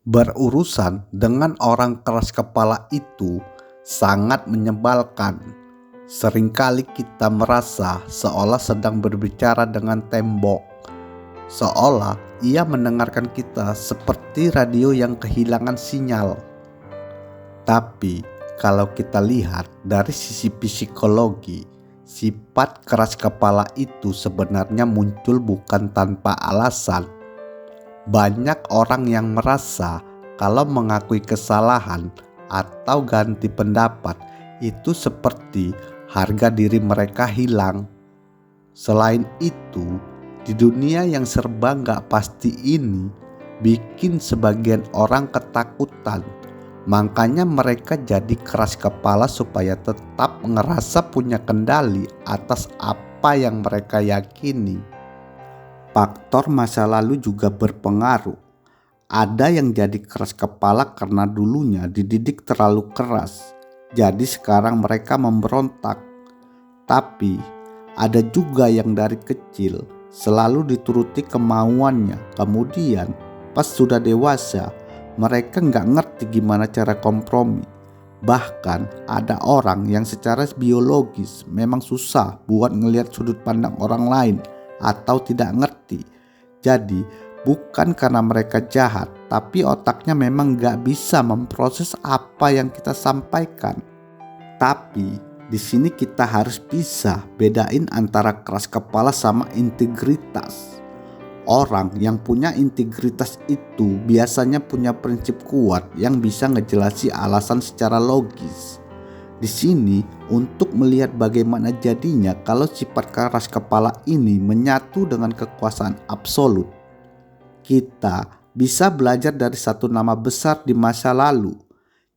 Berurusan dengan orang keras kepala itu sangat menyebalkan. Seringkali kita merasa seolah sedang berbicara dengan tembok, seolah ia mendengarkan kita seperti radio yang kehilangan sinyal. Tapi kalau kita lihat dari sisi psikologi, sifat keras kepala itu sebenarnya muncul bukan tanpa alasan. Banyak orang yang merasa kalau mengakui kesalahan atau ganti pendapat itu seperti harga diri mereka hilang. Selain itu, di dunia yang serba nggak pasti ini bikin sebagian orang ketakutan. Makanya mereka jadi keras kepala supaya tetap ngerasa punya kendali atas apa yang mereka yakini. Faktor masa lalu juga berpengaruh. Ada yang jadi keras kepala karena dulunya dididik terlalu keras, jadi sekarang mereka memberontak. Tapi ada juga yang dari kecil selalu dituruti kemauannya, kemudian pas sudah dewasa mereka nggak ngerti gimana cara kompromi. Bahkan ada orang yang secara biologis memang susah buat ngelihat sudut pandang orang lain atau tidak ngerti. Jadi bukan karena mereka jahat, tapi otaknya memang gak bisa memproses apa yang kita sampaikan. Tapi di sini kita harus bisa bedain antara keras kepala sama integritas. Orang yang punya integritas itu biasanya punya prinsip kuat yang bisa ngejelasin alasan secara logis. Di sini untuk melihat bagaimana jadinya kalau sifat keras kepala ini menyatu dengan kekuasaan absolut. Kita bisa belajar dari satu nama besar di masa lalu.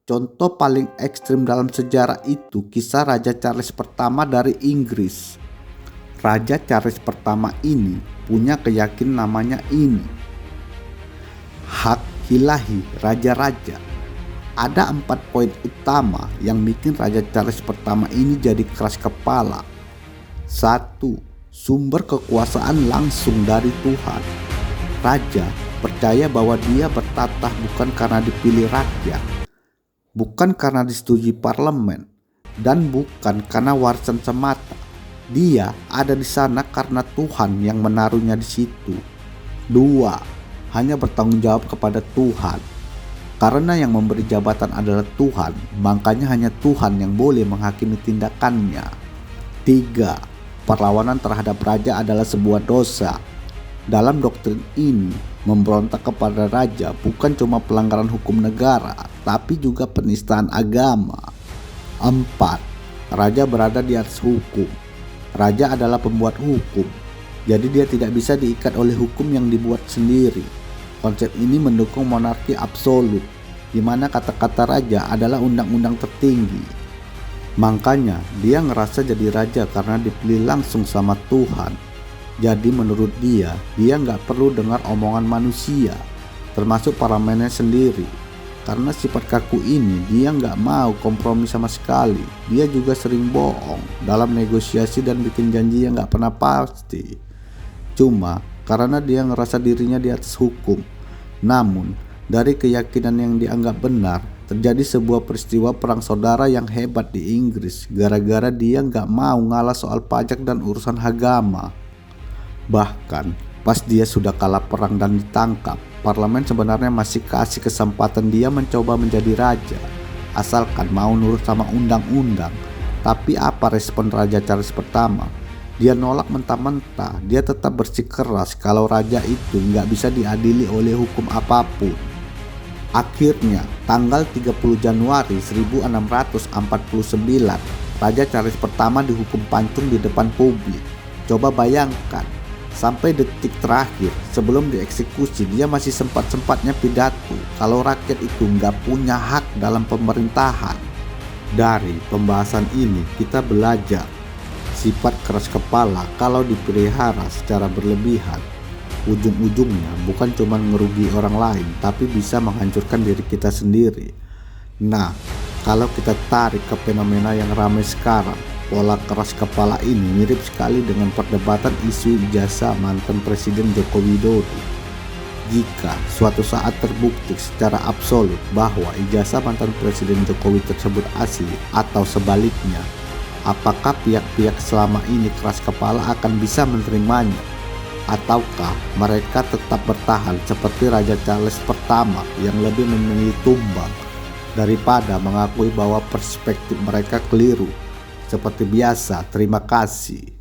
Contoh paling ekstrim dalam sejarah itu kisah Raja Charles pertama dari Inggris. Raja Charles pertama ini punya keyakinan namanya ini, hak ilahi raja-raja. Ada 4 poin utama yang bikin Raja Charles pertama ini jadi keras kepala. 1. Sumber kekuasaan langsung dari Tuhan. Raja percaya bahwa dia bertatah bukan karena dipilih rakyat, bukan karena disetujui parlemen, dan bukan karena warisan semata. Dia ada di sana karena Tuhan yang menaruhnya di situ. 2. Hanya bertanggung jawab kepada Tuhan. Karena yang memberi jabatan adalah Tuhan, makanya hanya Tuhan yang boleh menghakimi tindakannya. 3. Perlawanan terhadap raja adalah sebuah dosa. Dalam doktrin ini, memberontak kepada raja bukan cuma pelanggaran hukum negara, tapi juga penistaan agama. 4. Raja berada di atas hukum. Raja adalah pembuat hukum, jadi dia tidak bisa diikat oleh hukum yang dibuat sendiri. Konsep ini mendukung monarki absolut, di mana kata-kata raja adalah undang-undang tertinggi. Makanya dia ngerasa jadi raja karena dipilih langsung sama Tuhan. Jadi menurut dia nggak perlu dengar omongan manusia, termasuk parlemennya sendiri. Karena sifat kaku ini dia nggak mau kompromi sama sekali. Dia juga sering bohong dalam negosiasi dan bikin janji yang nggak pernah pasti. Cuma karena dia ngerasa dirinya di atas hukum. Namun dari keyakinan yang dianggap benar, terjadi sebuah peristiwa perang saudara yang hebat di Inggris gara-gara dia nggak mau ngalah soal pajak dan urusan agama. Bahkan pas dia sudah kalah perang dan ditangkap, parlemen sebenarnya masih kasih kesempatan dia mencoba menjadi raja, asalkan mau nurut sama undang-undang. Tapi apa respon Raja Charles pertama? Dia nolak mentah-mentah. Dia tetap bersikeras kalau raja itu nggak bisa diadili oleh hukum apapun. Akhirnya tanggal 30 Januari 1649 Raja Charles pertama dihukum pancung di depan publik. Coba bayangkan, sampai detik terakhir sebelum dieksekusi dia masih sempat-sempatnya pidato kalau rakyat itu nggak punya hak dalam pemerintahan. Dari pembahasan ini kita belajar sifat keras kepala kalau dipelihara secara berlebihan, ujung-ujungnya bukan cuma ngerugi orang lain, tapi bisa menghancurkan diri kita sendiri. Nah, kalau kita tarik ke fenomena yang ramai sekarang, pola keras kepala ini mirip sekali dengan perdebatan isu ijazah mantan Presiden Joko Widodo. Jika suatu saat terbukti secara absolut bahwa ijazah mantan Presiden Jokowi tersebut asli atau sebaliknya, apakah pihak-pihak selama ini keras kepala akan bisa menerimanya? Ataukah mereka tetap bertahan seperti Raja Charles pertama yang lebih memilih tumbang daripada mengakui bahwa perspektif mereka keliru? Seperti biasa, terima kasih.